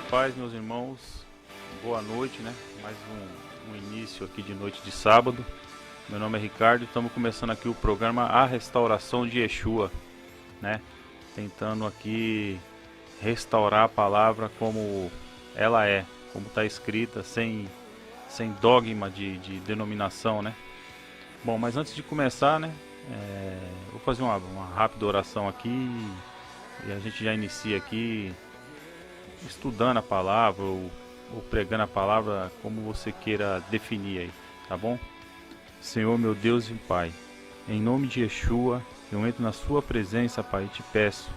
paz, meus irmãos. Boa noite, né? Mais um início aqui de noite de sábado. Meu nome é Ricardo e estamos começando aqui o programa A Restauração de Yeshua, né? Tentando aqui restaurar a palavra como ela é, como está escrita, sem dogma de denominação, né? Bom, mas antes de começar, né? Vou fazer uma rápida oração aqui e a gente já inicia aqui estudando a palavra ou pregando a palavra, como você queira definir aí, tá bom? Senhor, meu Deus e Pai, em nome de Yeshua, eu entro na sua presença, Pai, e te peço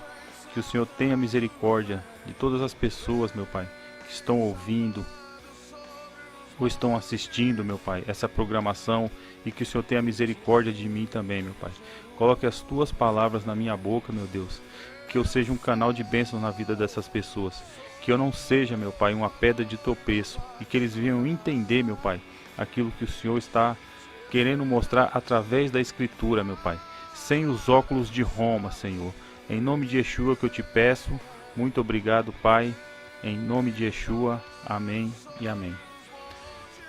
que o Senhor tenha misericórdia de todas as pessoas, meu Pai, que estão ouvindo ou estão assistindo, meu Pai, essa programação, e que o Senhor tenha misericórdia de mim também, meu Pai. Coloque as tuas palavras na minha boca, meu Deus, que eu seja um canal de bênçãos na vida dessas pessoas, que eu não seja, meu Pai, uma pedra de tropeço, e que eles venham entender, meu Pai, aquilo que o Senhor está querendo mostrar através da Escritura, meu Pai, sem os óculos de Roma, Senhor. Em nome de Yeshua que eu te peço, muito obrigado, Pai, em nome de Yeshua, amém e amém.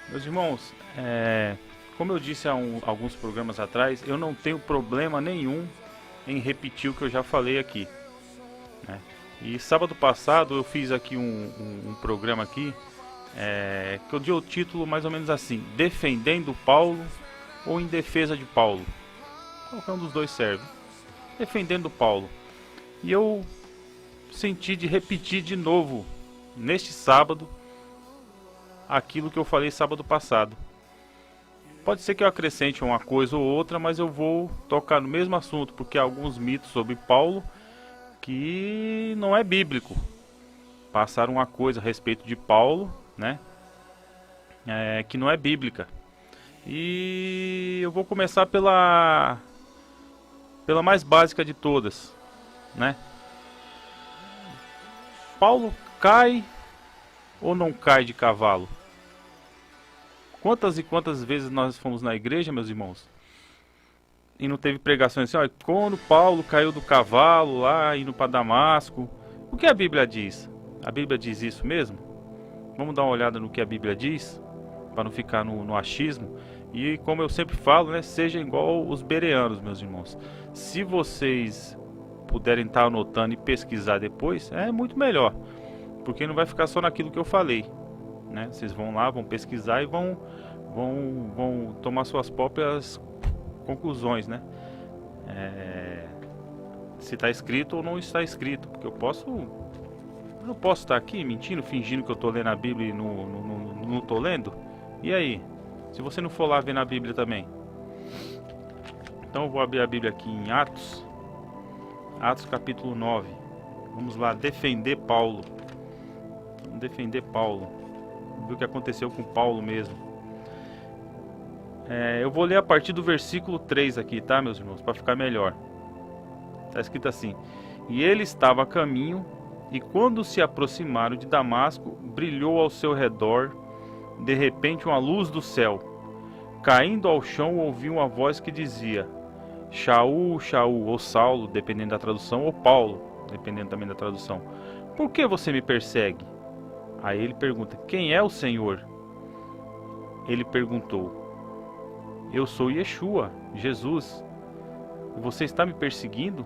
Meus irmãos, como eu disse há alguns programas atrás, eu não tenho problema nenhum em repetir o que eu já falei aqui, né? E sábado passado eu fiz aqui um programa aqui, que eu dei o título mais ou menos assim: Defendendo Paulo ou em defesa de Paulo. Qualquer um dos dois serve. Defendendo Paulo. E eu senti de repetir de novo, neste sábado, aquilo que eu falei sábado passado. Pode ser que eu acrescente uma coisa ou outra, mas eu vou tocar no mesmo assunto, porque há alguns mitos sobre Paulo que não é bíblico. Passaram uma coisa a respeito de Paulo, né? Que não é bíblica. E eu vou começar pela mais básica de todas, né? Paulo cai ou não cai de cavalo? Quantas e quantas vezes nós fomos na igreja, meus irmãos, e não teve pregações assim: olha, quando Paulo caiu do cavalo lá, indo para Damasco. O que a Bíblia diz? A Bíblia diz isso mesmo? Vamos dar uma olhada no que a Bíblia diz, para não ficar no achismo. E como eu sempre falo, né, seja igual os bereanos, meus irmãos. Se vocês puderem estar anotando e pesquisar depois, é muito melhor, porque não vai ficar só naquilo que eu falei, né? Vocês vão lá, vão pesquisar e vão tomar suas próprias conclusões, né? Se está escrito ou não está escrito, porque eu não posso estar aqui mentindo, fingindo que eu estou lendo a Bíblia e não estou lendo. E aí? Se você não for lá ver na Bíblia também. Então eu vou abrir a Bíblia aqui em Atos capítulo 9. Vamos lá, defender Paulo. Vamos defender Paulo. Ver o que aconteceu com Paulo mesmo. Eu vou ler a partir do versículo 3 aqui, tá, meus irmãos? Para ficar melhor. Está escrito assim: E ele estava a caminho, e quando se aproximaram de Damasco, brilhou ao seu redor, de repente, uma luz do céu. Caindo ao chão, ouviu uma voz que dizia: Shaul, Shaul, ou Saulo, dependendo da tradução, ou Paulo, dependendo também da tradução, por que você me persegue? Aí ele pergunta: quem é o Senhor? Ele perguntou: eu sou Yeshua, Jesus. Você está me perseguindo?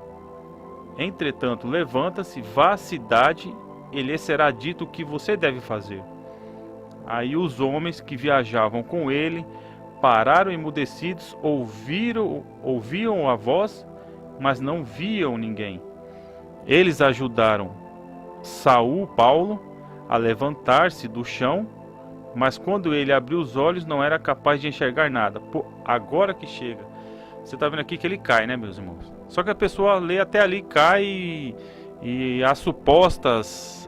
Entretanto, levanta-se, vá à cidade, e lhe será dito o que você deve fazer. Aí os homens que viajavam com ele pararam emudecidos, ouviam a voz, mas não viam ninguém. Eles ajudaram Paulo a levantar-se do chão, mas quando ele abriu os olhos não era capaz de enxergar nada. Pô, agora que chega. Você está vendo aqui que ele cai, né, meus irmãos? Só que a pessoa lê até ali, cai e as supostas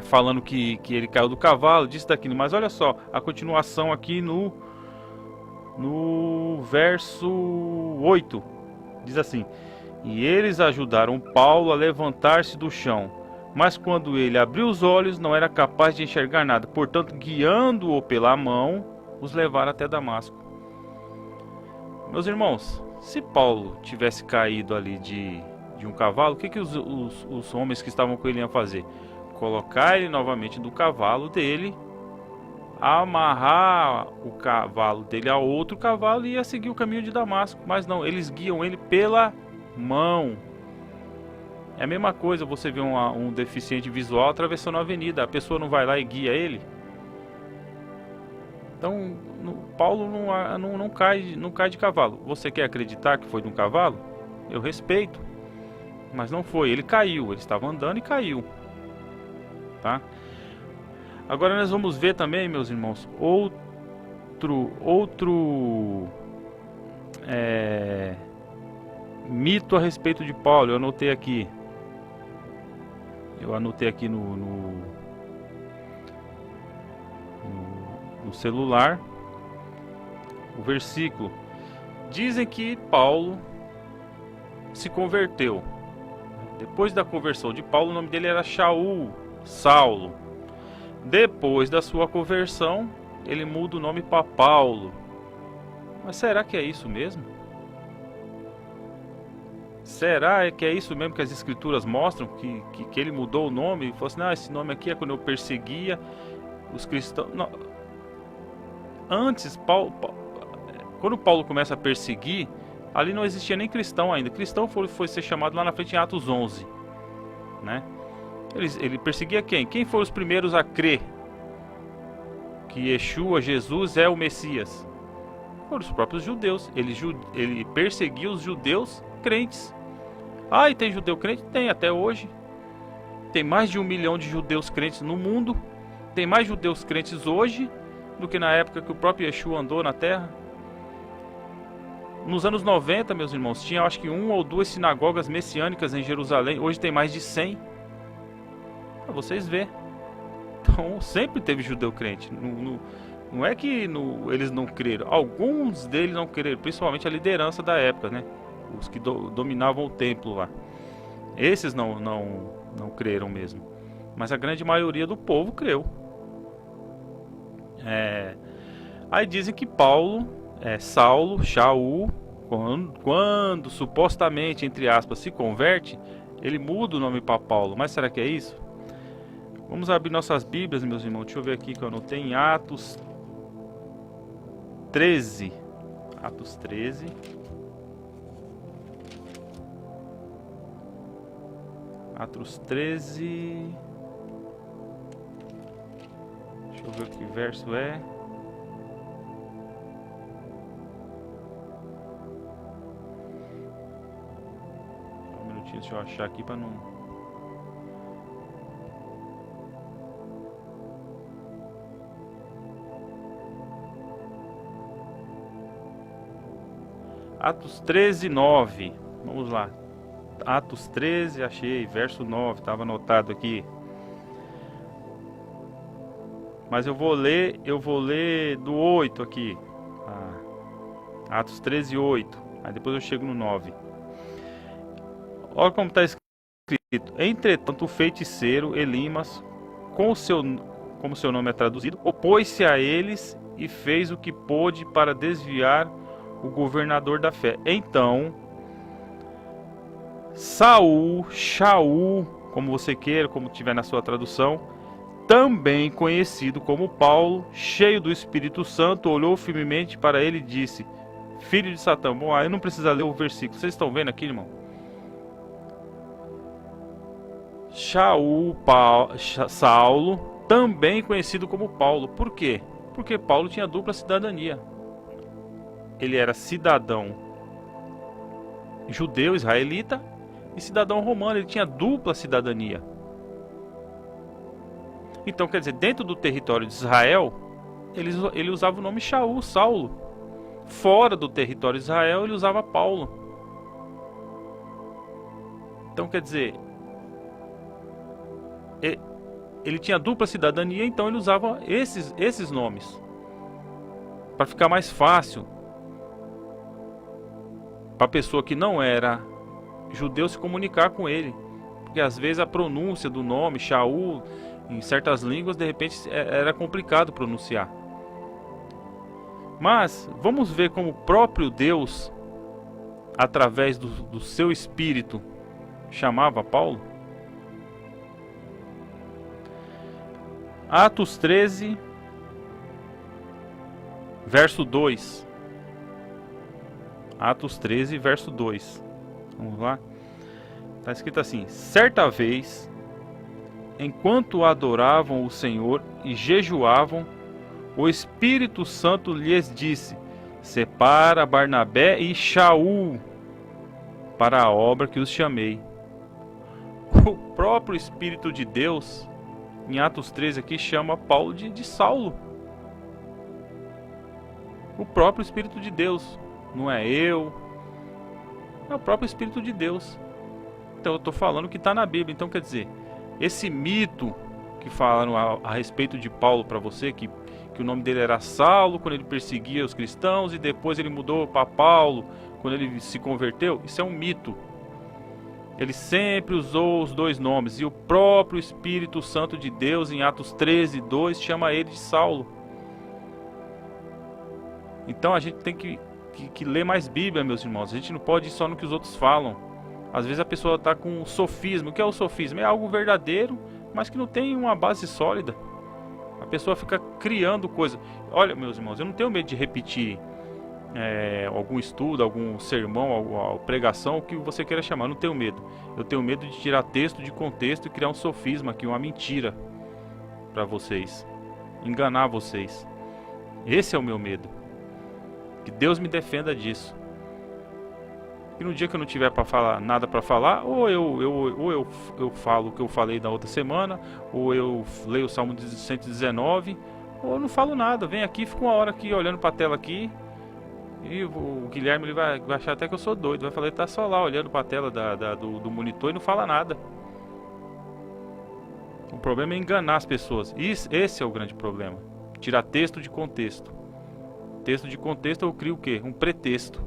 falando que ele caiu do cavalo, disso daquilo. Mas olha só, a continuação aqui no verso 8. Diz assim: E eles ajudaram Paulo a levantar-se do chão, mas quando ele abriu os olhos não era capaz de enxergar nada. Portanto, guiando-o pela mão, os levaram até Damasco. Meus irmãos, se Paulo tivesse caído ali de um cavalo, o que os homens que estavam com ele iam fazer? Colocar ele novamente do cavalo dele, amarrar o cavalo dele a outro cavalo e ia seguir o caminho de Damasco. Mas não, eles guiam ele pela mão. É a mesma coisa você vê um deficiente visual atravessando a avenida, a pessoa não vai lá e guia ele. Então Paulo não cai de cavalo. Você quer acreditar que foi de um cavalo? Eu respeito, mas não foi, ele caiu, ele estava andando e caiu, tá? Agora nós vamos ver também, meus irmãos, outro mito a respeito de Paulo. Eu anotei aqui no celular o versículo. Dizem que Paulo se converteu. Depois da conversão de Paulo, o nome dele era Shaul, Saulo. Depois da sua conversão, ele muda o nome para Paulo. Mas será que é isso mesmo? Será que é isso mesmo que as escrituras mostram? Que ele mudou o nome e falou assim, não, esse nome aqui é quando eu perseguia os cristãos. Não. Antes, quando Paulo começa a perseguir, ali não existia nem cristão ainda. Cristão foi ser chamado lá na frente em Atos 11, né? Ele perseguia quem? Quem foram os primeiros a crer que Yeshua, Jesus, é o Messias? Foram os próprios judeus. Ele perseguia os judeus crentes. Ah, e tem judeu crente? Tem, até hoje. Tem mais de 1 milhão de judeus crentes no mundo. Tem mais judeus crentes hoje do que na época que o próprio Yeshua andou na terra. Nos anos 90, meus irmãos, tinha acho que 1 ou 2 sinagogas messiânicas em Jerusalém. Hoje tem mais de 100. Pra vocês verem. Então sempre teve judeu crente. Não é que eles não creram. Alguns deles não creram, principalmente a liderança da época, né? Os que dominavam o templo lá. Esses não creram mesmo. Mas a grande maioria do povo creu. Aí dizem que Saulo, Shaul, quando supostamente, entre aspas, se converte, ele muda o nome para Paulo. Mas será que é isso? Vamos abrir nossas Bíblias, meus irmãos. Deixa eu ver aqui que eu anotei em Atos 13. Atos 13. Atos 13. Deixa eu ver que verso é. Um minutinho, deixa eu achar aqui para não. Atos 13, 9. Vamos lá. Atos 13, achei, verso 9, estava anotado aqui. Mas eu vou ler do 8 aqui. Atos 13, 8. Aí depois eu chego no 9. Olha como está escrito. Entretanto, o feiticeiro Elimas, como seu nome é traduzido, opôs-se a eles e fez o que pôde para desviar o governador da fé. Então, Shaul, como você queira, como tiver na sua tradução, também conhecido como Paulo, cheio do Espírito Santo, olhou firmemente para ele e disse: Filho de Satã. Bom, aí não precisa ler o versículo. Vocês estão vendo aqui, irmão? Saulo, também conhecido como Paulo. Por quê? Porque Paulo tinha dupla cidadania. Ele era cidadão judeu, israelita, e cidadão romano. Ele tinha dupla cidadania. Então, quer dizer, dentro do território de Israel, ele usava o nome Shaul, Saulo. Fora do território de Israel, ele usava Paulo. Então, quer dizer, ele tinha dupla cidadania, então ele usava esses nomes para ficar mais fácil para a pessoa que não era judeu se comunicar com ele, porque às vezes a pronúncia do nome Shaul em certas línguas de repente era complicado pronunciar. Mas vamos ver como o próprio Deus, através do seu Espírito, chamava Paulo? Atos 13, verso 2. Atos 13, verso 2. Vamos lá. Está escrito assim: certa vez, enquanto adoravam o Senhor e jejuavam, o Espírito Santo lhes disse: separa Barnabé e Shaul para a obra que os chamei. O próprio Espírito de Deus, em Atos 13 aqui, chama Paulo de Saulo. O próprio Espírito de Deus, não é eu, é o próprio Espírito de Deus. Então eu estou falando que está na Bíblia. Então quer dizer, esse mito que falaram a respeito de Paulo para você, que o nome dele era Saulo quando ele perseguia os cristãos e depois ele mudou para Paulo quando ele se converteu, isso é um mito. Ele sempre usou os dois nomes, e o próprio Espírito Santo de Deus, em Atos 13, 2, chama ele de Saulo. Então a gente tem que ler mais Bíblia, meus irmãos. A gente não pode ir só no que os outros falam. Às vezes a pessoa está com sofisma. O que é o sofisma? É algo verdadeiro, mas que não tem uma base sólida. A pessoa fica criando coisas. Olha, meus irmãos, eu não tenho medo de repetir algum estudo, algum sermão, alguma pregação, o que você queira chamar. Eu não tenho medo. Eu tenho medo de tirar texto de contexto e criar um sofisma aqui, uma mentira para vocês, enganar vocês. Esse é o meu medo. Que Deus me defenda disso. E no dia que eu não tiver para falar nada para falar, ou eu falo o que eu falei da outra semana, ou eu leio o Salmo 119, ou eu não falo nada. Vem aqui, fico uma hora aqui olhando para a tela aqui, e o Guilherme ele vai achar até que eu sou doido. Vai falar, ele tá só lá olhando para a tela do monitor e não fala nada. O problema é enganar as pessoas. Esse é o grande problema. Tirar texto de contexto. Texto de contexto eu crio o quê? Um pretexto.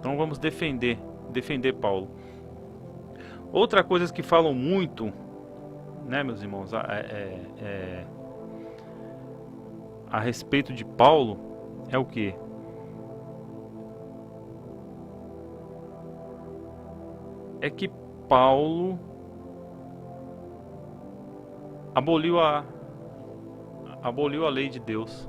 Então vamos defender Paulo. Outra coisa que falam muito, né, meus irmãos, a respeito de Paulo é o quê? É que Paulo aboliu a lei de Deus.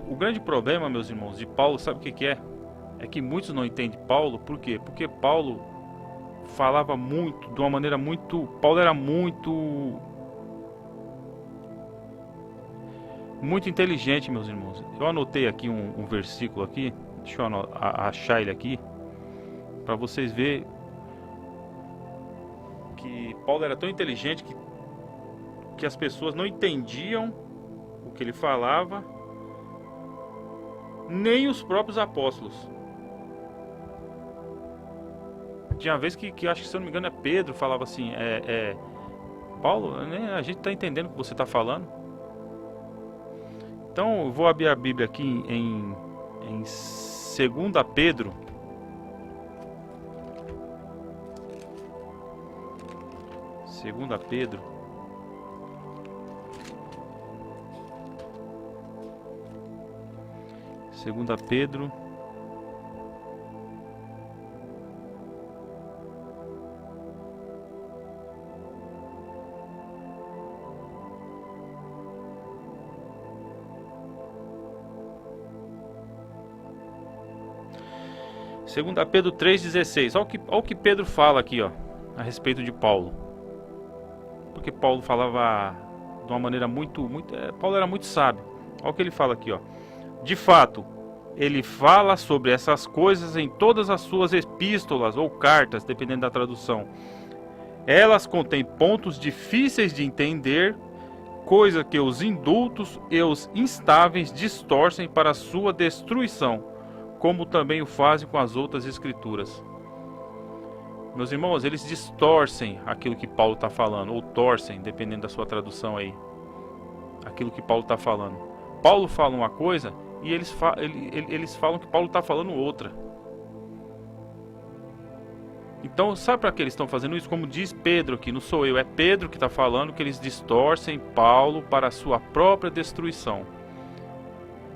O grande problema, meus irmãos, de Paulo, sabe o que é? É que muitos não entendem Paulo. Por quê? Porque Paulo falava muito, de uma maneira muito... Paulo era muito inteligente, meus irmãos. Eu anotei aqui um versículo aqui. Deixa eu achar ele aqui, para vocês verem que Paulo era tão inteligente que as pessoas não entendiam o que ele falava, nem os próprios apóstolos. Tinha uma vez que acho que, se eu não me engano, Pedro falava assim, Paulo, a gente está entendendo o que você está falando. Então eu vou abrir a Bíblia aqui em 2 Pedro. 2 Pedro. Segunda Pedro. Segunda Pedro 3,16. Olha o que Pedro fala aqui, ó, a respeito de Paulo. Porque Paulo falava de uma maneira Paulo era muito sábio. Olha o que ele fala aqui, ó. De fato, ele fala sobre essas coisas em todas as suas epístolas ou cartas, dependendo da tradução. Elas contêm pontos difíceis de entender, coisa que os indultos e os instáveis distorcem para sua destruição, como também o fazem com as outras escrituras. Meus irmãos, eles distorcem aquilo que Paulo está falando, ou torcem, dependendo da sua tradução aí, aquilo que Paulo está falando. Paulo fala uma coisa e eles falam que Paulo está falando outra. Então, sabe para que eles estão fazendo isso? Como diz Pedro aqui, não sou eu, é Pedro que está falando que eles distorcem Paulo para a sua própria destruição.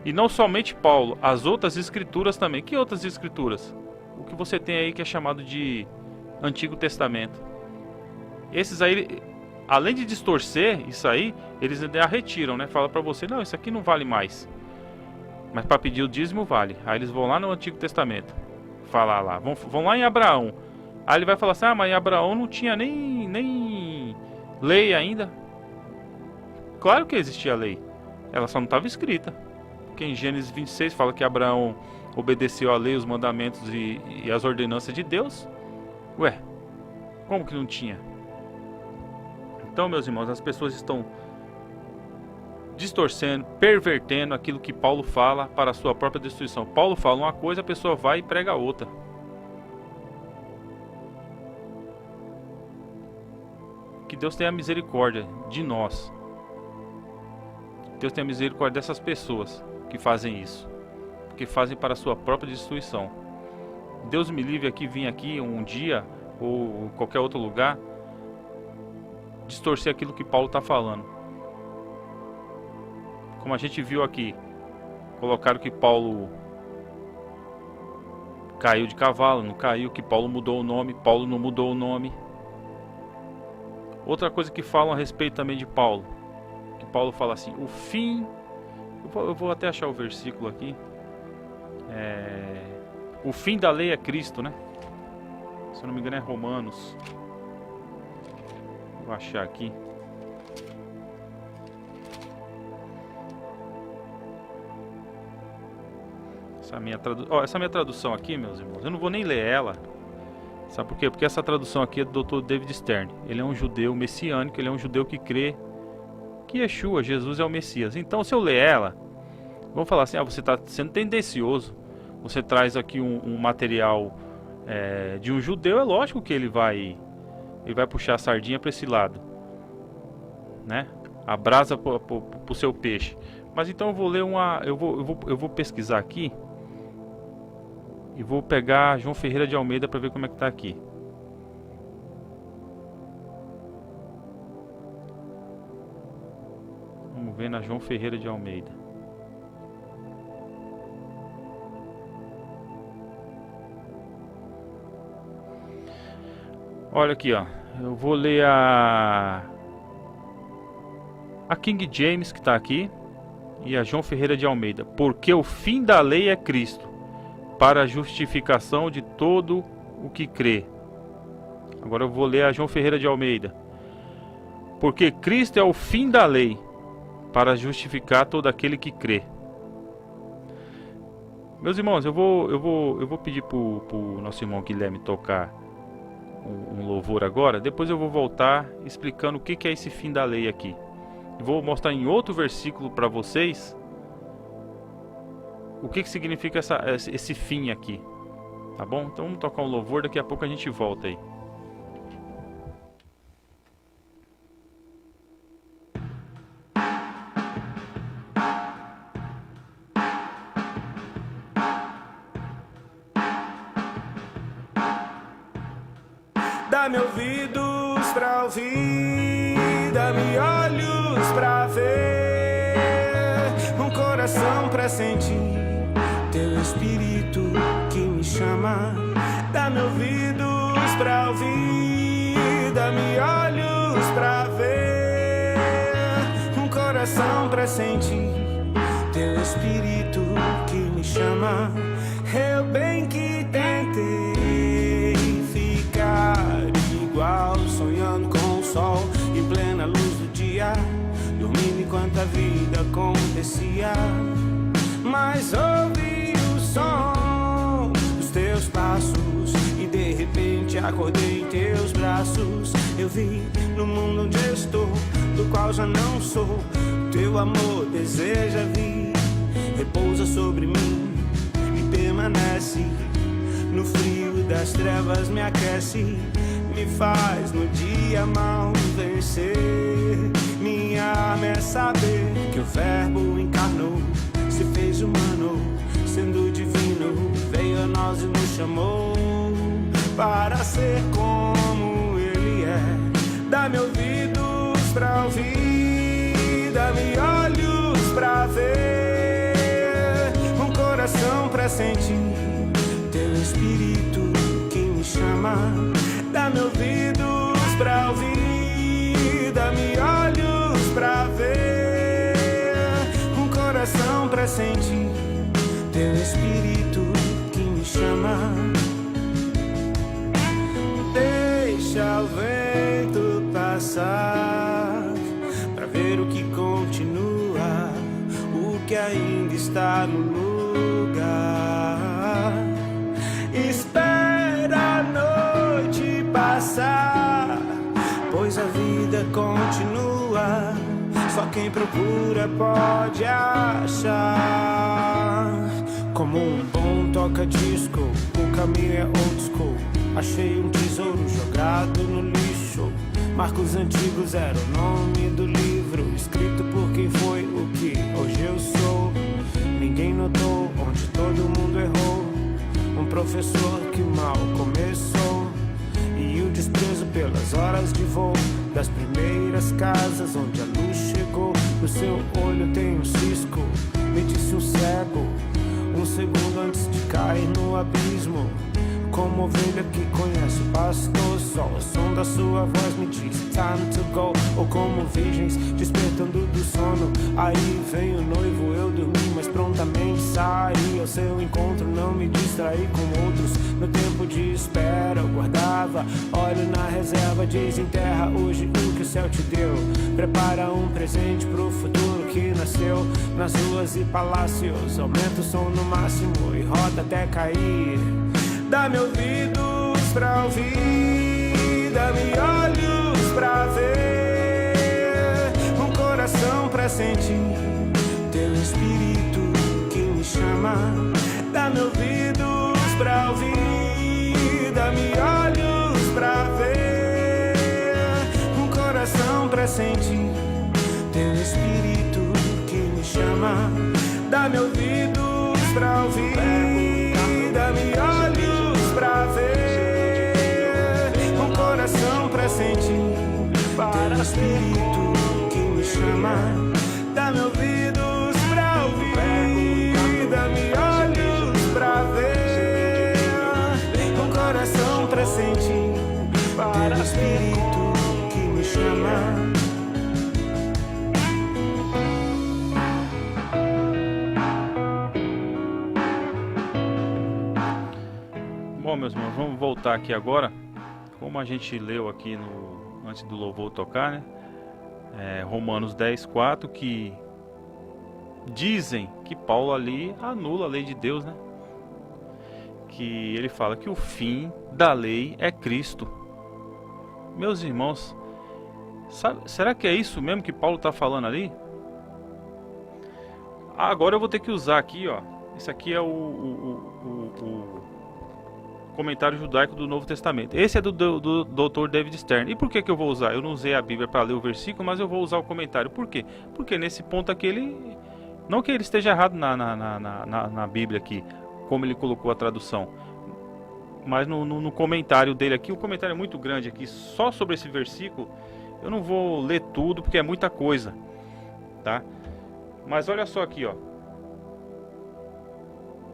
E não somente Paulo, as outras escrituras também. Que outras escrituras? O que você tem aí que é chamado de Antigo Testamento. Esses aí, além de distorcer isso aí, eles ainda retiram, né? Fala para você, não, isso aqui não vale mais. Mas para pedir o dízimo vale. Aí eles vão lá no Antigo Testamento, falar lá, vão lá em Abraão. Aí ele vai falar assim, mas em Abraão não tinha nem lei ainda. Claro que existia lei, ela só não estava escrita. Porque em Gênesis 26 fala que Abraão obedeceu a lei, os mandamentos e as ordenanças de Deus. Ué, como que não tinha? Então, meus irmãos, as pessoas estão distorcendo, pervertendo aquilo que Paulo fala para a sua própria destruição. Paulo fala uma coisa, a pessoa vai e prega outra. Que Deus tenha misericórdia de nós. Deus tenha misericórdia dessas pessoas que fazem isso, que fazem para a sua própria destruição. Deus me livre aqui, vir aqui um dia ou qualquer outro lugar distorcer aquilo que Paulo está falando. Como a gente viu aqui, colocaram que Paulo caiu de cavalo, não caiu, que Paulo mudou o nome, Paulo não mudou o nome. Outra coisa que falam a respeito também de Paulo, que Paulo fala assim, o fim, eu vou até achar o versículo aqui, o fim da lei é Cristo, né? Se eu não me engano é Romanos. Vou achar aqui. Essa minha tradução aqui, meus irmãos, eu não vou nem ler ela. Sabe por quê? Porque essa tradução aqui é do Dr. David Stern. Ele é um judeu messiânico, ele é um judeu que crê que Yeshua, Jesus é o Messias. Então, se eu ler ela, vamos falar assim, você está sendo tendencioso. Você traz aqui um material de um judeu, é lógico que ele vai puxar a sardinha para esse lado, né? A brasa para o seu peixe. Mas então eu vou ler eu vou pesquisar aqui e vou pegar João Ferreira de Almeida para ver como é que tá aqui. Vamos ver na João Ferreira de Almeida. Olha aqui, ó. Eu vou ler a King James, que está aqui, e a João Ferreira de Almeida. Porque o fim da lei é Cristo, para a justificação de todo o que crê. Agora eu vou ler a João Ferreira de Almeida. Porque Cristo é o fim da lei, para justificar todo aquele que crê. Meus irmãos, eu vou pedir para o nosso irmão Guilherme tocar um louvor agora. Depois eu vou voltar explicando o que é esse fim da lei aqui. Vou mostrar em outro versículo para vocês o que significa esse fim aqui. Tá bom? Então vamos tocar um louvor, daqui a pouco a gente volta aí. Dá-me ouvidos pra ouvir, dá-me olhos pra ver, um coração pra sentir teu espírito que me chama. Dá-me ouvidos pra ouvir, dá-me olhos pra ver, um coração pra sentir teu espírito que me chama. Eu bem que tentei ficar igual, sonhando com o sol em plena luz do dia, dormindo enquanto a vida acontecia. Mas ouvi o som dos teus passos e de repente acordei em teus braços. Eu vi no mundo onde estou, do qual já não sou, teu amor deseja vir, repousa sobre mim e permanece. No frio das trevas me aquece, me faz no dia mal vencer. Minha arma é saber que o verbo encarnou, se fez humano, sendo divino, veio a nós e nos chamou para ser como ele é. Dá-me ouvidos pra ouvir, dá-me olhos pra ver, sentir teu espírito que me chama. Dá-me ouvidos pra ouvir, dá-me olhos pra ver, um coração pra sentir teu espírito que me chama. Deixa o vento passar pra ver o que continua, o que ainda está no lugar. Espera a noite passar, pois a vida continua. Só quem procura pode achar. Como um bom toca-disco, o caminho é old school. Achei um tesouro jogado no lixo. Marcos antigos era o nome do livro, escrito por quem foi o que hoje eu sou. Ninguém notou onde todo mundo errou. Um professor que mal começou, e o desprezo pelas horas de voo das primeiras casas onde a luz chegou. No seu olho tem um cisco, me disse um cego, um segundo antes de cair no abismo. Como ovelha que conhece o pastor, só o som da sua voz me diz time to go. Ou como virgens despertando do sono, aí vem o noivo, eu dormi, mas prontamente saí ao seu encontro. Não me distraí com outros, no tempo de espera eu guardava óleo na reserva. Desenterra hoje o que o céu te deu, prepara um presente pro futuro que nasceu. Nas ruas e palácios, aumenta o som no máximo e roda até cair. Dá-me ouvidos pra ouvir, dá-me olhos pra ver, um coração pra sentir teu espírito que me chama. Dá-me ouvidos pra ouvir, dá-me olhos pra ver, um coração pra sentir teu espírito que me chama. Dá-me ouvidos pra ouvir, dá-me olhos pra ver, um coração pra sentir teu espírito que me chama. Dá-me ouvidos pra ouvir, dá-me olhos pra ver, um coração pra sentir teu espírito que me chama. Bom, meus irmãos, vamos voltar aqui agora. Como a gente leu aqui antes do louvor tocar, né? Romanos 10:4, que dizem que Paulo ali anula a lei de Deus, né? Que ele fala que o fim da lei é Cristo. Meus irmãos, será que é isso mesmo que Paulo está falando ali? Agora eu vou ter que usar aqui, ó. Isso aqui é o comentário judaico do Novo Testamento. Esse é do Dr. David Stern. E por que eu vou usar? Eu não usei a Bíblia para ler o versículo, mas eu vou usar o comentário. Por quê? Porque nesse ponto aqui ele... Não que ele esteja errado na Bíblia aqui, como ele colocou a tradução, mas no comentário dele aqui, o comentário é muito grande aqui, só sobre esse versículo. Eu não vou ler tudo, porque é muita coisa, tá? Mas olha só aqui, ó.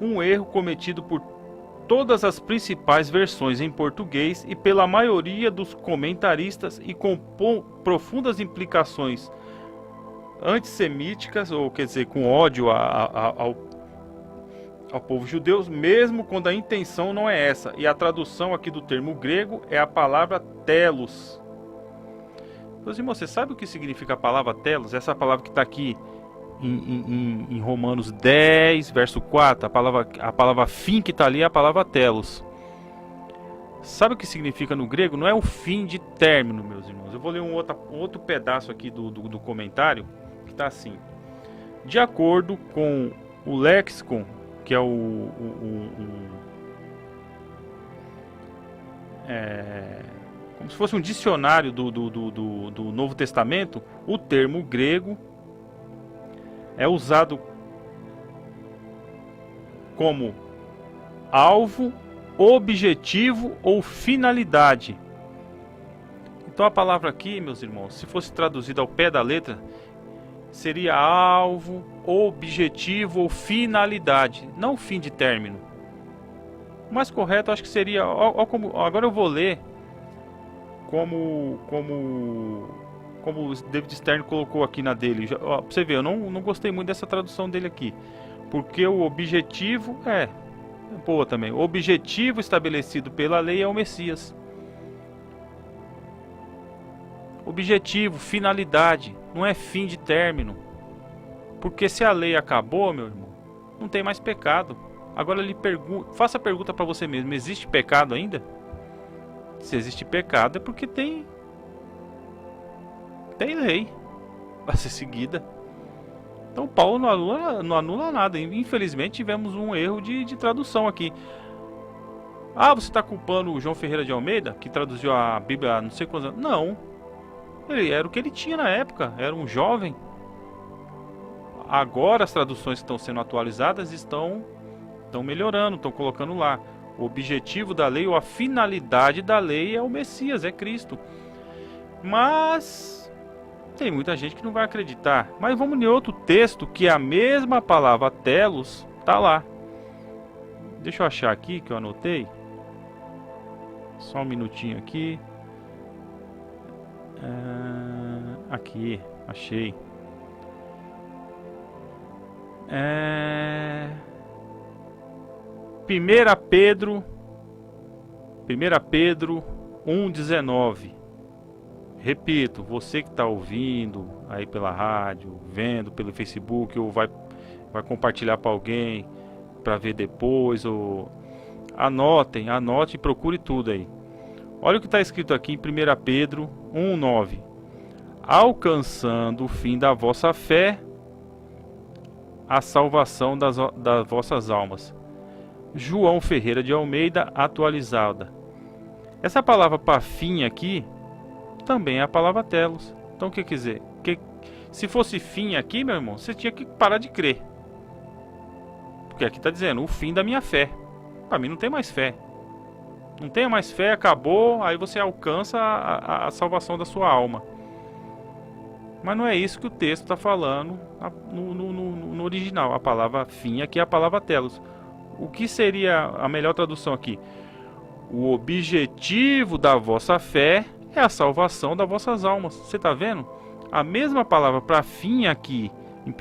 Um erro cometido por todas as principais versões em português e pela maioria dos comentaristas, e com profundas implicações antissemíticas, ou quer dizer, com ódio ao povo judeu, mesmo quando a intenção não é essa. E a tradução aqui do termo grego é a palavra telos. Meus irmãos, você sabe o que significa a palavra telos? Essa palavra que está aqui em Romanos 10, verso 4, a palavra fim que está ali é a palavra telos. Sabe o que significa no grego? Não é o fim de término, meus irmãos. Eu vou ler um outro pedaço aqui do comentário, que está assim: de acordo com o lexicon, que é como se fosse um dicionário do Novo Testamento, o termo grego é usado como alvo, objetivo ou finalidade. Então a palavra aqui, meus irmãos, se fosse traduzida ao pé da letra, seria alvo, objetivo ou finalidade, não fim de término. O mais correto acho que seria, agora eu vou ler como o David Stern colocou aqui na dele. Pra você ver, eu não gostei muito dessa tradução dele aqui, porque o objetivo boa também. O objetivo estabelecido pela lei é o Messias. Objetivo, finalidade, não é fim de término. Porque se a lei acabou, meu irmão, não tem mais pecado. Agora faça a pergunta para você mesmo: existe pecado ainda? Se existe pecado é porque tem lei a ser seguida. Então Paulo não anula nada. Infelizmente tivemos um erro de tradução aqui. Você está culpando o João Ferreira de Almeida, que traduziu a Bíblia há não sei quantos anos? Não. Ele era o que ele tinha na época, era um jovem. Agora as traduções que estão sendo atualizadas estão melhorando, estão colocando lá. O objetivo da lei, ou a finalidade da lei, é o Messias, é Cristo. Mas tem muita gente que não vai acreditar. Mas vamos em outro texto que a mesma palavra telos está lá. Deixa eu achar aqui que eu anotei. Só um minutinho aqui. Aqui, achei. 1 Pedro 1,19. Repito, você que está ouvindo aí pela rádio, vendo pelo Facebook, ou vai compartilhar para alguém para ver depois, ou anote e procure tudo aí. Olha o que está escrito aqui em 1 Pedro 1,9. Alcançando o fim da vossa fé, a salvação das vossas almas. João Ferreira de Almeida, atualizada. Essa palavra para fim aqui também é a palavra telos. Então o que quer dizer? Se fosse fim aqui, meu irmão, você tinha que parar de crer. Porque aqui está dizendo o fim da minha fé. Para mim não tem mais fé. Não tem mais fé, acabou, aí você alcança a salvação da sua alma. Mas não é isso que o texto está falando no original. A palavra fim aqui é a palavra telos. O que seria a melhor tradução aqui? O objetivo da vossa fé é a salvação das vossas almas. Você está vendo? A mesma palavra para fim aqui em 1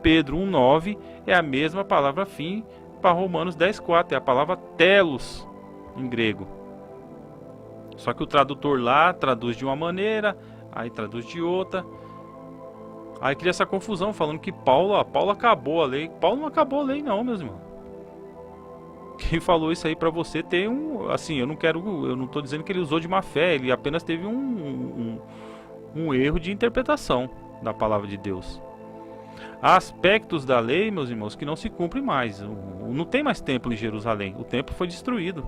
Pedro 1,9 é a mesma palavra fim para Romanos 10,4. É a palavra telos em grego. Só que o tradutor lá traduz de uma maneira, aí traduz de outra. Aí cria essa confusão falando que Paulo acabou a lei. Paulo não acabou a lei não, meus irmãos. Quem falou isso aí pra você tem assim, eu não tô dizendo que ele usou de má fé, ele apenas teve um erro de interpretação da palavra de Deus. Há aspectos da lei, meus irmãos, que não se cumprem mais. Não tem mais templo em Jerusalém, o templo foi destruído.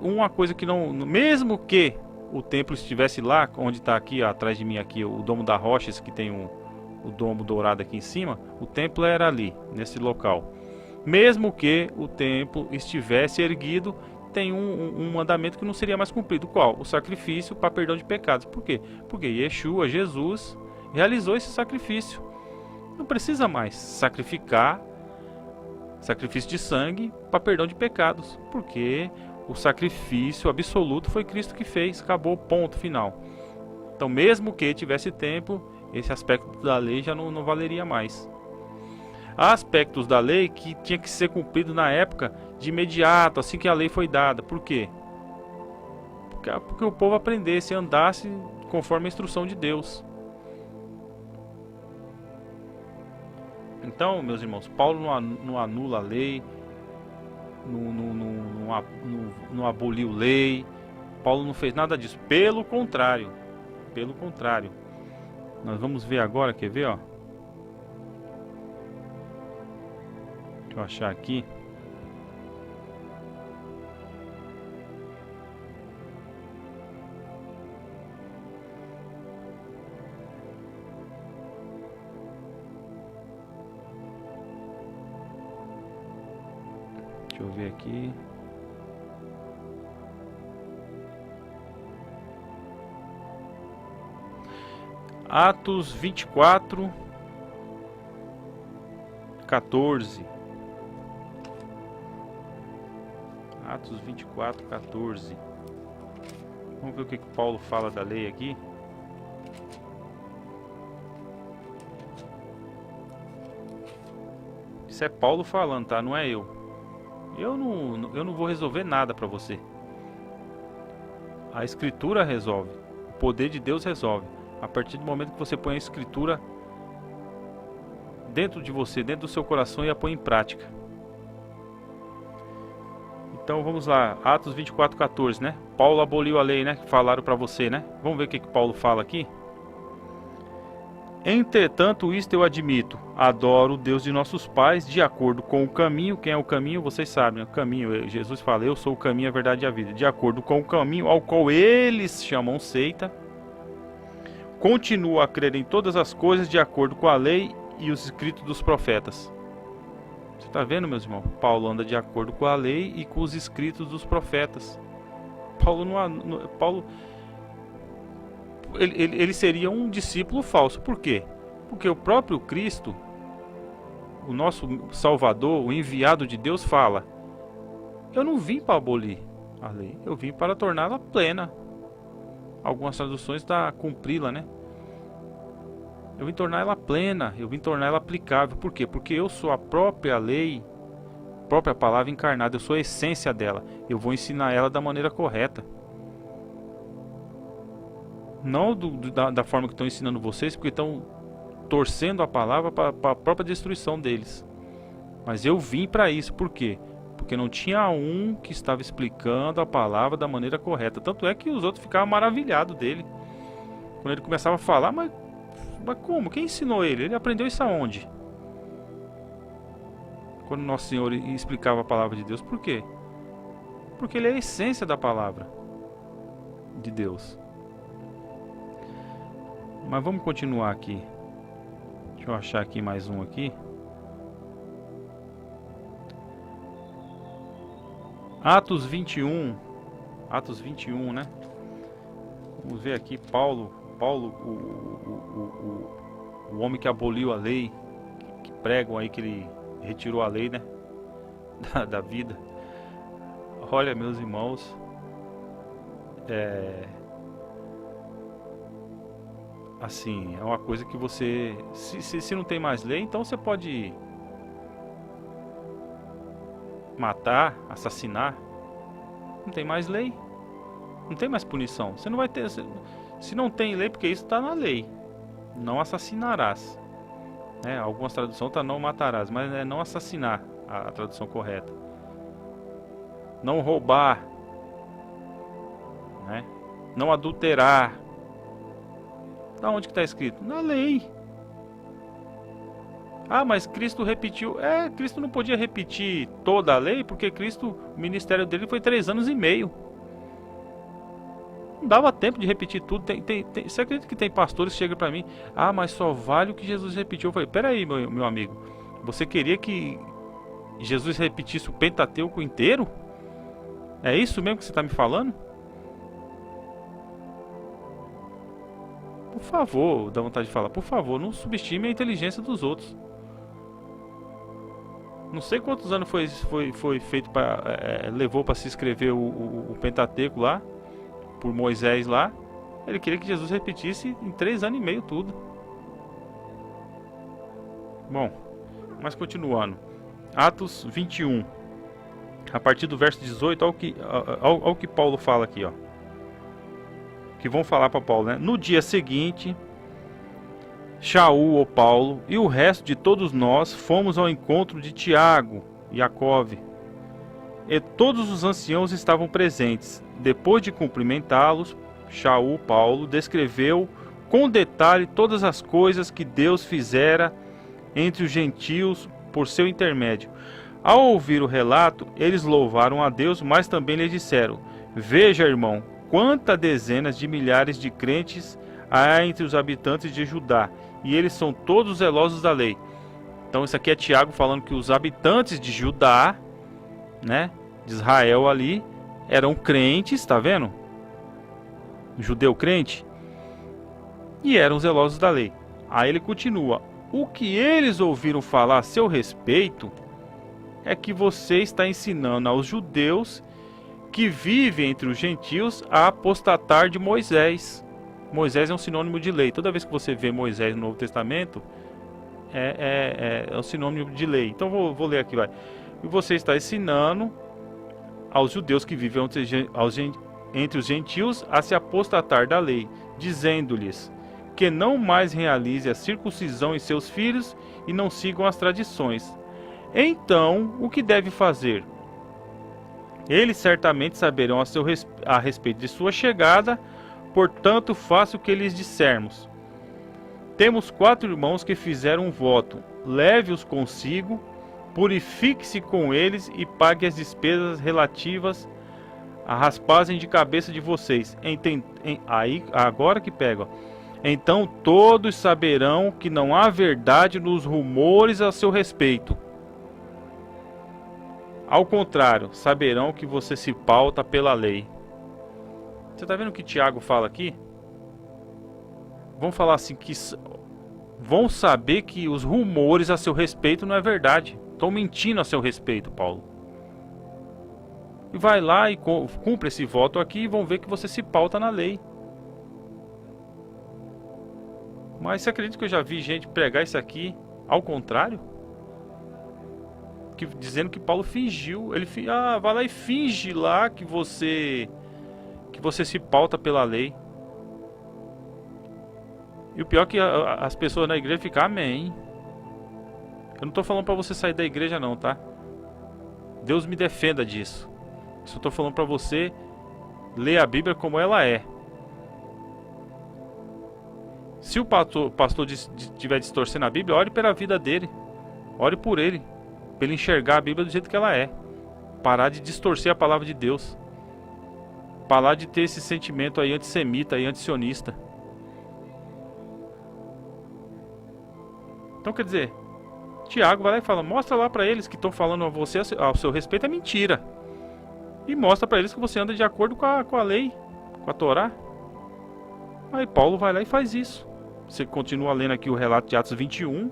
Uma coisa que não, mesmo que o templo estivesse lá, onde está aqui, ó, atrás de mim aqui, o Domo da Rocha, que tem o domo dourado aqui em cima, o templo era ali, nesse local. Mesmo que o templo estivesse erguido, tem um mandamento que não seria mais cumprido. Qual? O sacrifício para perdão de pecados. Por quê? Porque Yeshua, Jesus, realizou esse sacrifício. Não precisa mais sacrifício de sangue para perdão de pecados, porque o sacrifício absoluto foi Cristo que fez, acabou, ponto final. Então, mesmo que tivesse templo, esse aspecto da lei já não valeria mais. Há aspectos da lei que tinha que ser cumprido na época de imediato, assim que a lei foi dada. Por quê? Porque o povo aprendesse, andasse conforme a instrução de Deus. Então, meus irmãos, Paulo não anula a lei, não aboliu lei. Paulo não fez nada disso. Pelo contrário. Nós vamos ver agora, quer ver, ó? Deixa eu achar aqui. Deixa eu ver aqui. Atos 24, 14. Atos 24, 14. Vamos ver o que Paulo fala da lei aqui. Isso é Paulo falando, tá? Não é eu. Eu não vou resolver nada para você. A Escritura resolve. O poder de Deus resolve. A partir do momento que você põe a Escritura dentro de você, dentro do seu coração, e a põe em prática. Então vamos lá, Atos 24, 14, né? Paulo aboliu a lei, né? Que falaram para você, né? Vamos ver o que Paulo fala aqui. Entretanto, isto eu admito, adoro o Deus de nossos pais, de acordo com o caminho. Quem é o caminho? Vocês sabem, né? O caminho, Jesus fala, eu sou o caminho, a verdade e a vida. De acordo com o caminho ao qual eles chamam seita, continuo a crer em todas as coisas de acordo com a lei e os escritos dos profetas. Você está vendo, meus irmãos? Paulo anda de acordo com a lei e com os escritos dos profetas. Paulo ele seria um discípulo falso. Por quê? Porque o próprio Cristo, o nosso Salvador, o enviado de Deus, fala: eu não vim para abolir a lei, eu vim para torná-la plena. Algumas traduções dá cumpri-la, né? Eu vim tornar ela plena, eu vim tornar ela aplicável. Por quê? Porque eu sou a própria lei, a própria palavra encarnada, eu sou a essência dela. Eu vou ensinar ela da maneira correta. Não da forma que estão ensinando vocês, porque estão torcendo a palavra para a própria destruição deles. Mas eu vim para isso. Por quê? Porque não tinha um que estava explicando a palavra da maneira correta. Tanto é que os outros ficavam maravilhados dele. Quando ele começava a falar, mas como? Quem ensinou ele? Ele aprendeu isso aonde? Quando Nosso Senhor explicava a palavra de Deus. Por quê? Porque ele é a essência da palavra de Deus. Mas vamos continuar aqui. Deixa eu achar aqui mais um aqui. Atos 21. Atos 21, né? Vamos ver aqui Paulo, o homem que aboliu a lei, que pregam aí que ele retirou a lei, né? Da vida. Olha, meus irmãos, assim, é uma coisa que você, se não tem mais lei, então você pode matar, assassinar. Não tem mais lei, não tem mais punição. Você não vai ter, se não tem lei, porque isso está na lei. Não assassinarás, né? Algumas traduções tá não matarás, mas é não assassinar a tradução correta. Não roubar, né? Não adulterar. Da onde que está escrito? Na lei. Ah, mas Cristo repetiu. Cristo não podia repetir toda a lei, porque Cristo, o ministério dele foi 3 anos e meio. Não dava tempo de repetir tudo. Você acredita que tem pastores que chegam para mim: ah, mas só vale o que Jesus repetiu? Eu falei: peraí, meu amigo, você queria que Jesus repetisse o Pentateuco inteiro? É isso mesmo que você está me falando? Por favor, dá vontade de falar, por favor, não subestime a inteligência dos outros. Não sei quantos anos foi feito levou para se escrever o Pentateuco lá, por Moisés lá. Ele queria que Jesus repetisse em 3 anos e meio tudo. Bom, mas continuando, Atos 21, a partir do verso 18, ao que Paulo fala aqui, ó. Que vão falar para Paulo, né? No dia seguinte, Shaul, ou Paulo, e o resto de todos nós fomos ao encontro de Tiago e Jacove, e todos os anciãos estavam presentes. Depois de cumprimentá-los, Shaul, Paulo, descreveu com detalhe todas as coisas que Deus fizera entre os gentios por seu intermédio. Ao ouvir o relato, eles louvaram a Deus, mas também lhe disseram: veja, irmão, quantas dezenas de milhares de crentes há entre os habitantes de Judá, e eles são todos zelosos da lei. Então isso aqui é Tiago falando que os habitantes de Judá, né, de Israel ali, eram crentes, tá vendo? Judeu crente. e eram zelosos da lei. Aí ele continua: o que eles ouviram falar a seu respeito é que você está ensinando aos judeus que vivem entre os gentios a apostatar de Moisés. Moisés é um sinônimo de lei. Toda vez que você vê Moisés no Novo Testamento, é um sinônimo de lei. Então vou ler aqui, vai. E você está ensinando aos judeus que vivem entre os gentios a se apostatar da lei, dizendo-lhes que não mais realize a circuncisão em seus filhos e não sigam as tradições. Então, o que deve fazer? Eles certamente saberão a respeito de sua chegada, portanto, faça o que lhes dissermos. Temos 4 irmãos que fizeram um voto. Leve-os consigo, purifique-se com eles e pague as despesas relativas à raspagem de cabeça de vocês. Aí, agora que pega. Então todos saberão que não há verdade nos rumores a seu respeito. Ao contrário, saberão que você se pauta pela lei. Você está vendo o que Tiago fala aqui? Vamos falar assim, que vão saber que os rumores a seu respeito não é verdade. Estão mentindo a seu respeito, Paulo. E vai lá e cumpre esse voto aqui e vão ver que você se pauta na lei. Mas você acredita que eu já vi gente pregar isso aqui ao contrário? Dizendo que Paulo fingiu. Ele vai lá e finge lá que você se pauta pela lei. E o pior é que as pessoas na igreja ficam, amém. Eu não estou falando para você sair da igreja não, tá? Deus me defenda disso. Eu só estou falando para você ler a Bíblia como ela é. Se o pastor estiver distorcendo a Bíblia, ore pela vida dele. Ore por ele. Para ele enxergar a Bíblia do jeito que ela é. Parar de distorcer a palavra de Deus. Parar de ter esse sentimento aí antissemita e antisionista. Então quer dizer, Tiago vai lá e fala, mostra lá para eles que estão falando a você ao seu respeito é mentira. E mostra para eles que você anda de acordo com a lei, com a Torá. Aí Paulo vai lá e faz isso. Você continua lendo aqui o relato de Atos 21.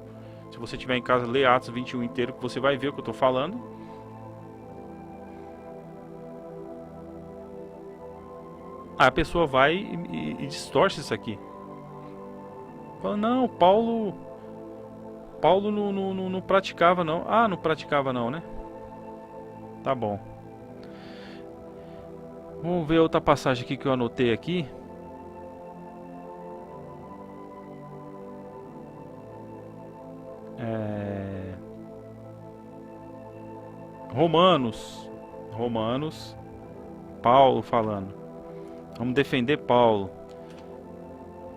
Se você estiver em casa, lê Atos 21 inteiro, que você vai ver o que eu estou falando. Aí a pessoa vai e distorce isso aqui. Fala, não, Paulo não praticava não. Ah, não praticava não, né? Tá bom. Vamos ver outra passagem aqui que eu anotei aqui. Romanos, Paulo falando. Vamos defender Paulo.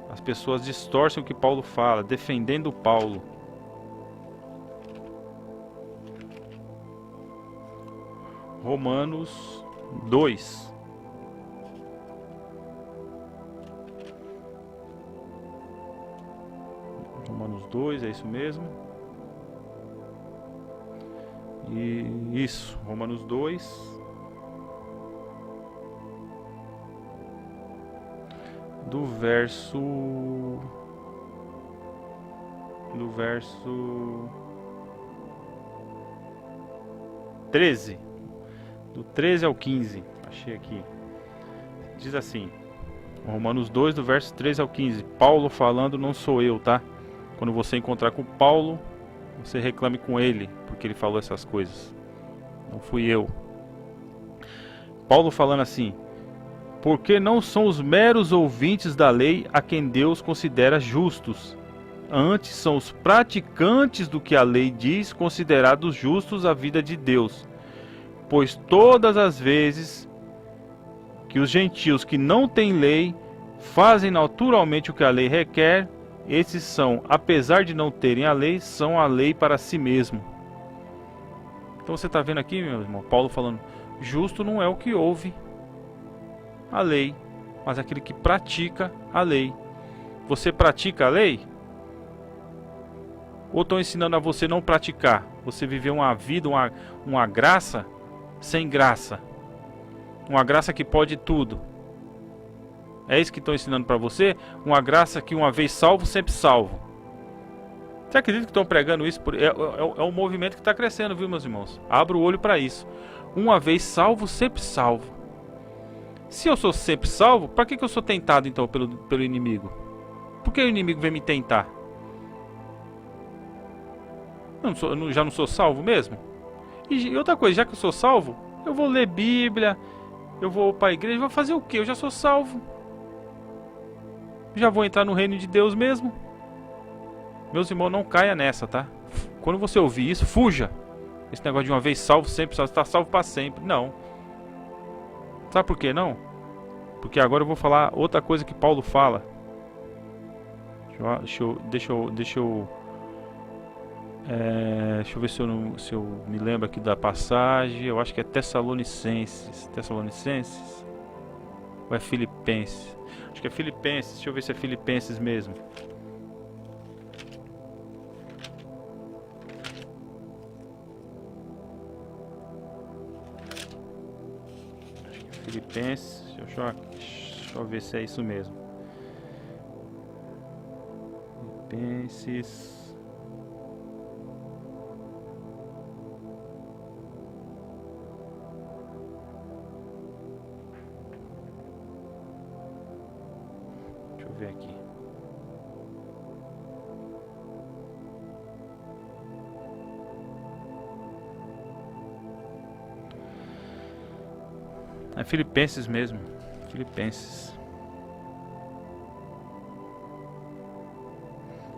As pessoas distorcem o que Paulo fala, defendendo Paulo. Romanos 2. Romanos 2, é isso mesmo? E isso, Romanos 2. Do verso 13. Do 13 ao 15. Achei aqui. Diz assim. Romanos 2, do verso 13 ao 15. Paulo falando, não sou eu, tá? Quando você encontrar com Paulo, você reclame com ele, porque ele falou essas coisas. Não fui eu. Paulo falando assim: porque não são os meros ouvintes da lei a quem Deus considera justos. Antes são os praticantes do que a lei diz considerados justos à vida de Deus. Pois todas as vezes que os gentios que não têm lei fazem naturalmente o que a lei requer, esses são, apesar de não terem a lei, são a lei para si mesmo. Então você está vendo aqui, meu irmão, Paulo falando, justo não é o que ouve a lei, mas aquele que pratica a lei. Você pratica a lei? Ou estão ensinando a você não praticar? Você viver uma vida, uma graça sem graça. Uma graça que pode tudo. É isso que estão ensinando para você? Uma graça que uma vez salvo, sempre salvo. Você acredita que estão pregando isso? É um movimento que está crescendo, viu, meus irmãos? Abra o olho para isso. Uma vez salvo, sempre salvo. Se eu sou sempre salvo, para que eu sou tentado então pelo inimigo? Por que o inimigo vem me tentar? Eu já não sou salvo mesmo? E outra coisa, já que eu sou salvo, eu vou ler Bíblia, eu vou para a igreja, vou fazer o quê? Eu já sou salvo. Já vou entrar no reino de Deus mesmo. Meus irmãos, não caia nessa, tá? Quando você ouvir isso, fuja. Esse negócio de uma vez salvo, sempre salvo, está salvo para sempre. Não. Sabe por que não? Porque agora eu vou falar outra coisa que Paulo fala. Deixa eu ver se eu me lembro aqui da passagem. Eu acho que é Tessalonicenses. Ou é Filipenses? Acho que é Filipenses. Deixa eu ver se é Filipenses mesmo. Acho que é Filipenses. Deixa eu ver se é isso mesmo. Filipenses. Ver aqui. É Filipenses mesmo. Filipenses.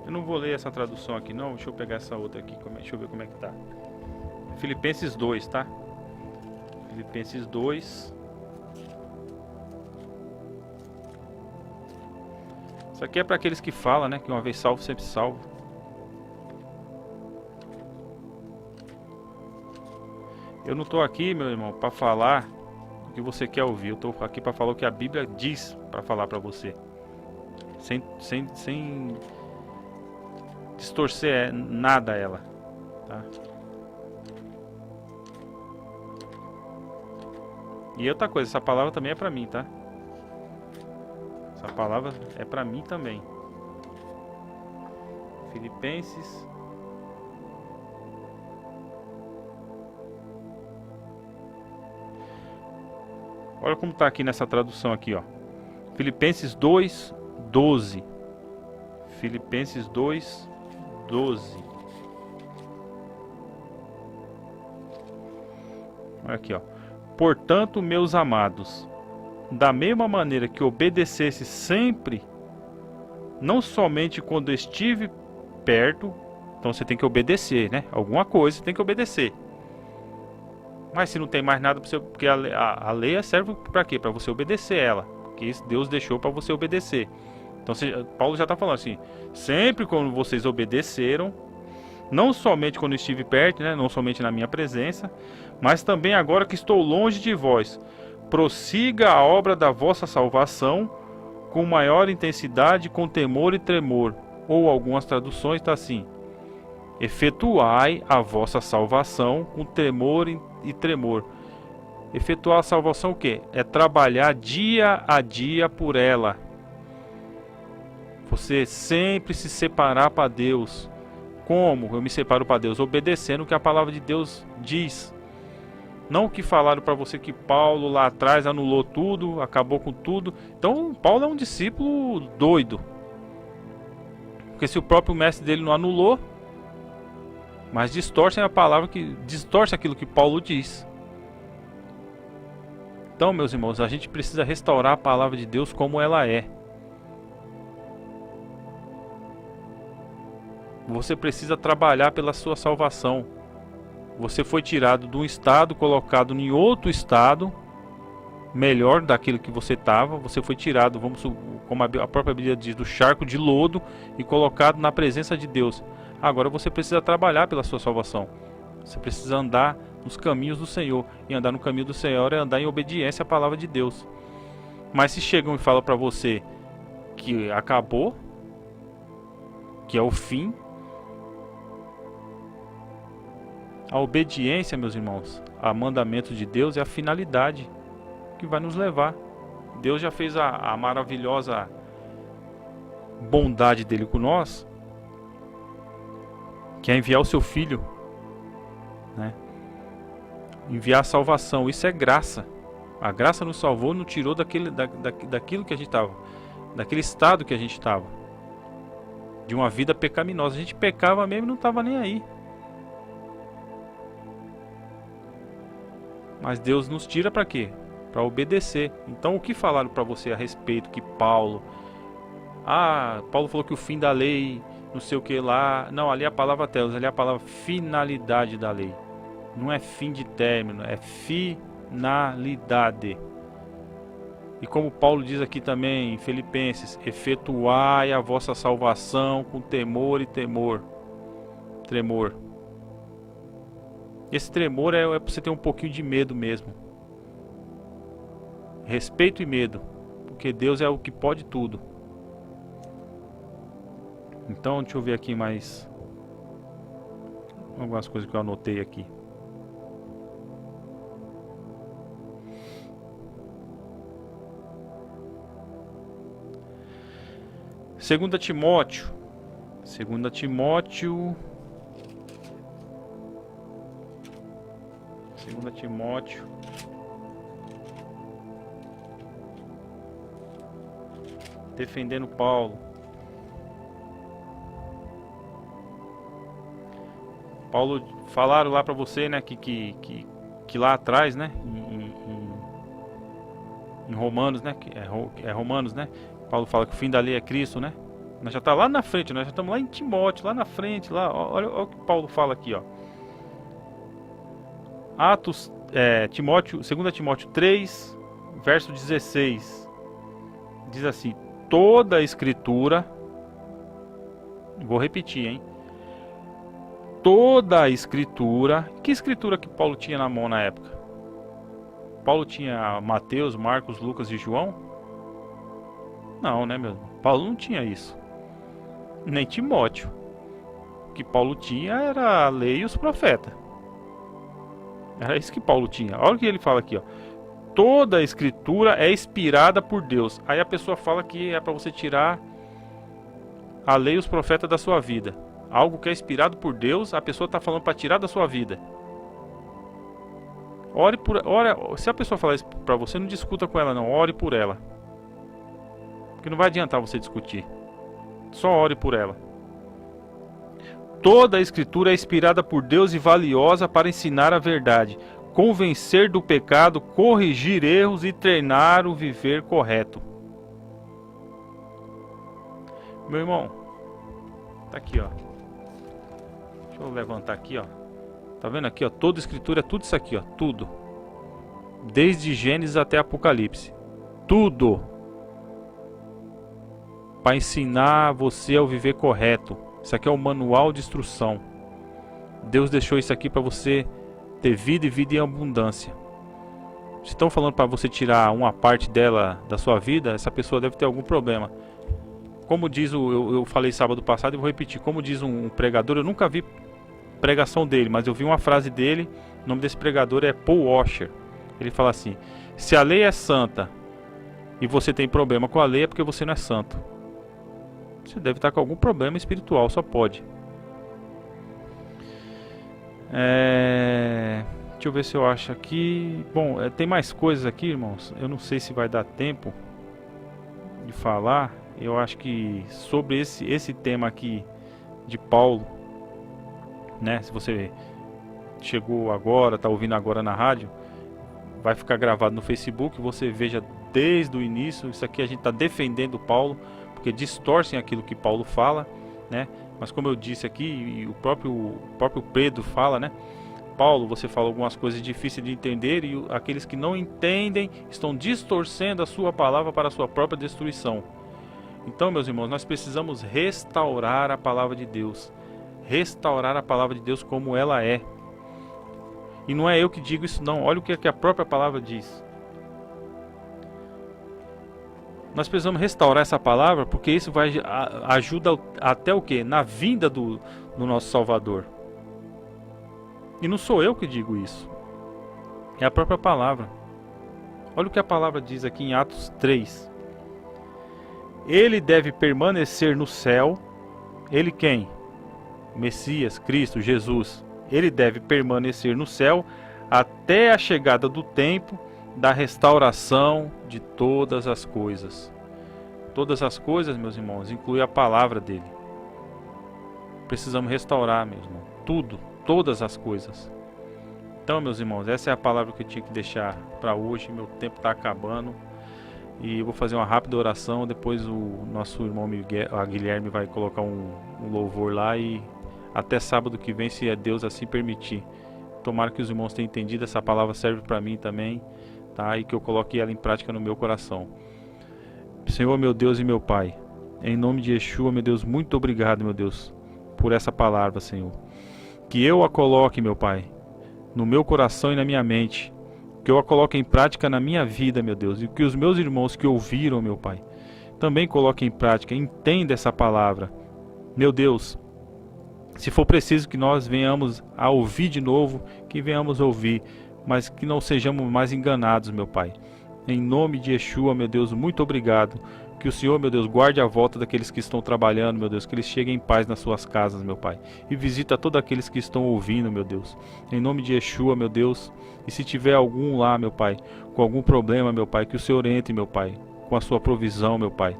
Eu não vou ler essa tradução aqui não. Deixa eu pegar essa outra aqui. Deixa eu ver como é que tá. Filipenses 2, tá? Filipenses 2. Isso aqui é para aqueles que falam, né? Que uma vez salvo, sempre salvo. Eu não estou aqui, meu irmão, para falar o que você quer ouvir. Eu estou aqui para falar o que a Bíblia diz para falar para você. Sem distorcer nada ela. Tá? E outra coisa, essa palavra também é para mim, tá? Essa palavra é para mim também. Filipenses. Olha como está aqui nessa tradução aqui, ó. Filipenses 2:12. Filipenses 2:12. Olha aqui, ó. Portanto, meus amados, da mesma maneira que obedecesse sempre, não somente quando estive perto, então você tem que obedecer, né? Alguma coisa você tem que obedecer. Mas se não tem mais nada para você, porque a lei serve para quê? Para você obedecer ela, porque isso Deus deixou para você obedecer. Então Paulo já está falando assim: sempre quando vocês obedeceram, não somente quando estive perto, né? Não somente na minha presença, mas também agora que estou longe de vós, prossiga a obra da vossa salvação com maior intensidade, com temor e tremor. Ou algumas traduções está assim: efetuai a vossa salvação com temor e tremor. Efetuar a salvação o quê? É trabalhar dia a dia por ela. Você sempre se separar para Deus. Como eu me separo para Deus? Obedecendo o que a palavra de Deus diz. Não o que falaram para você que Paulo lá atrás anulou tudo, acabou com tudo. Então Paulo é um discípulo doido. Porque se o próprio mestre dele não anulou, mas distorcem a palavra, distorce aquilo que Paulo diz. Então, meus irmãos, a gente precisa restaurar a palavra de Deus como ela é. Você precisa trabalhar pela sua salvação. Você foi tirado de um estado, colocado em outro estado, melhor daquilo que você estava. Você foi tirado, como a própria Bíblia diz, do charco de lodo e colocado na presença de Deus. Agora você precisa trabalhar pela sua salvação. Você precisa andar nos caminhos do Senhor. E andar no caminho do Senhor é andar em obediência à palavra de Deus. Mas se chegam e falam para você que acabou, que é o fim, a obediência, meus irmãos, a mandamento de Deus é a finalidade que vai nos levar. Deus já fez a maravilhosa bondade dele com nós, que é enviar o seu filho, né? Enviar a salvação. Isso é graça. A graça nos salvou, nos tirou daquilo que a gente estava, daquele estado que a gente estava, de uma vida pecaminosa. A gente pecava mesmo e não estava nem aí. Mas Deus nos tira para quê? Para obedecer. Então o que falaram para você a respeito que Paulo falou que o fim da lei, não sei o que lá. Não, ali é a palavra telos, ali é a palavra finalidade da lei. Não é fim de término, é finalidade. E como Paulo diz aqui também em Filipenses, efetuai a vossa salvação com temor e tremor. Esse tremor é para você ter um pouquinho de medo mesmo. Respeito e medo, porque Deus é o que pode tudo. Então, deixa eu ver aqui mais algumas coisas que eu anotei aqui. Segunda Timóteo. Defendendo Paulo. Falaram lá pra você, né, que lá atrás, né, em Romanos, né, é Romanos, né, Paulo fala que o fim da lei é Cristo, né. Nós já tá lá na frente, nós já estamos lá em Timóteo, lá na frente, lá, olha o que Paulo fala aqui, ó. Timóteo, 2 Timóteo 3, verso 16, diz assim: toda a escritura, vou repetir, hein? Toda a escritura. Que escritura que Paulo tinha na mão na época? Paulo tinha Mateus, Marcos, Lucas e João? Não, né, meu irmão? Paulo não tinha isso. Nem Timóteo. O que Paulo tinha era a lei e os profetas. Era isso que Paulo tinha. Olha o que ele fala aqui, ó. Toda a escritura é inspirada por Deus. Aí a pessoa fala que é para você tirar a lei e os profetas da sua vida. Algo que é inspirado por Deus, a pessoa está falando para tirar da sua vida. Se a pessoa falar isso para você, não discuta com ela não, ore por ela. Porque não vai adiantar você discutir. Só ore por ela. Toda a escritura é inspirada por Deus e valiosa para ensinar a verdade, convencer do pecado, corrigir erros e treinar o viver correto. Meu irmão, tá aqui, ó. Deixa eu levantar aqui, ó. Tá vendo aqui, ó? Toda escritura é tudo isso aqui, ó. Tudo. Desde Gênesis até Apocalipse. Tudo. Para ensinar você a viver correto. Isso aqui é o manual de instrução. Deus deixou isso aqui para você ter vida e vida em abundância. Se estão falando para você tirar uma parte dela da sua vida, essa pessoa deve ter algum problema. Como diz eu falei sábado passado e vou repetir. Como diz um pregador, eu nunca vi pregação dele, mas eu vi uma frase dele. O nome desse pregador é Paul Washer. Ele fala assim: se a lei é santa e você tem problema com a lei, é porque você não é santo. Você deve estar com algum problema espiritual, só pode. Deixa eu ver se eu acho aqui. Bom, tem mais coisas aqui, irmãos. Eu não sei se vai dar tempo de falar. Eu acho que sobre esse tema aqui de Paulo, né? Se você chegou agora, está ouvindo agora na rádio, vai ficar gravado no Facebook. Você veja desde o início. Isso aqui a gente está defendendo Paulo, porque distorcem aquilo que Paulo fala, né? Mas como eu disse aqui, e o próprio Pedro fala, né? Paulo, você fala algumas coisas difíceis de entender e aqueles que não entendem estão distorcendo a sua palavra para a sua própria destruição. Então, meus irmãos, nós precisamos restaurar a palavra de Deus. Restaurar a palavra de Deus como ela é. E não é eu que digo isso não, olha o que a própria palavra diz. Nós precisamos restaurar essa palavra, porque isso vai ajuda até o quê? Na vinda do nosso Salvador. E não sou eu que digo isso. É a própria palavra. Olha o que a palavra diz aqui em Atos 3. Ele deve permanecer no céu. Ele quem? Messias, Cristo, Jesus. Ele deve permanecer no céu até a chegada do tempo da restauração de todas as coisas. Todas as coisas, meus irmãos, inclui a palavra dele. Precisamos restaurar, meu irmão, tudo, todas as coisas. Então, meus irmãos, essa é a palavra que eu tinha que deixar para hoje. Meu tempo está acabando e eu vou fazer uma rápida oração. Depois o nosso irmão Guilherme vai colocar um louvor lá e até sábado que vem, se Deus assim permitir. Tomara que os irmãos tenham entendido. Essa palavra serve para mim também, tá? E que eu coloque ela em prática no meu coração. Senhor, meu Deus e meu Pai, em nome de Yeshua, meu Deus, muito obrigado, meu Deus, por essa palavra, Senhor. Que eu a coloque, meu Pai, no meu coração e na minha mente, que eu a coloque em prática na minha vida, meu Deus, e que os meus irmãos que ouviram, meu Pai, também coloquem em prática, entenda essa palavra. Meu Deus, se for preciso que nós venhamos a ouvir de novo, que venhamos a ouvir, mas que não sejamos mais enganados, meu Pai. Em nome de Yeshua, meu Deus, muito obrigado. Que o Senhor, meu Deus, guarde a volta daqueles que estão trabalhando, meu Deus, que eles cheguem em paz nas suas casas, meu Pai. E visita todos aqueles que estão ouvindo, meu Deus. Em nome de Yeshua, meu Deus. E se tiver algum lá, meu Pai, com algum problema, meu Pai, que o Senhor entre, meu Pai, com a sua provisão, meu Pai.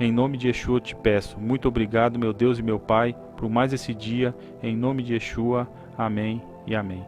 Em nome de Yeshua eu te peço. Muito obrigado, meu Deus e meu Pai, por mais esse dia. Em nome de Yeshua. Amém e amém.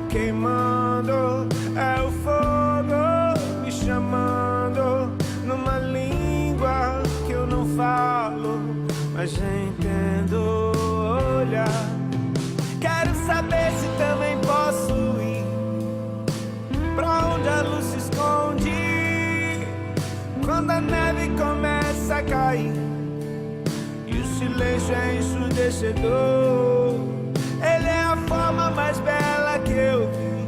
Queimando, é o fogo me chamando numa língua que eu não falo, mas entendo olhar. Quero saber se também posso ir pra onde a luz se esconde, quando a neve começa a cair e o silêncio é ensurdecedor. Ele é a forma mais bela que eu vi.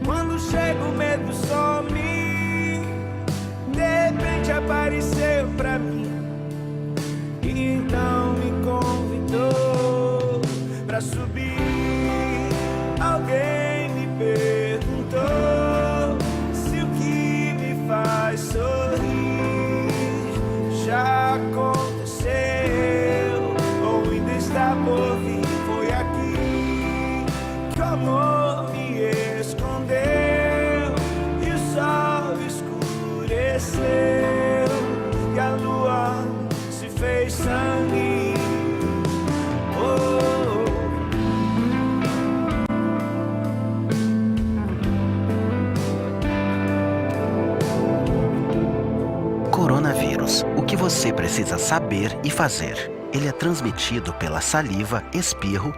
Quando chega o medo some, de repente apareceu pra mim e então me convidou pra subir. Alguém me perguntou se o que me faz sorrir já aconteceu ou ainda está por vir. O amor me escondeu e o sol escureceu e a lua se fez sangue. Coronavírus. O que você precisa saber e fazer? Ele é transmitido pela saliva, espirro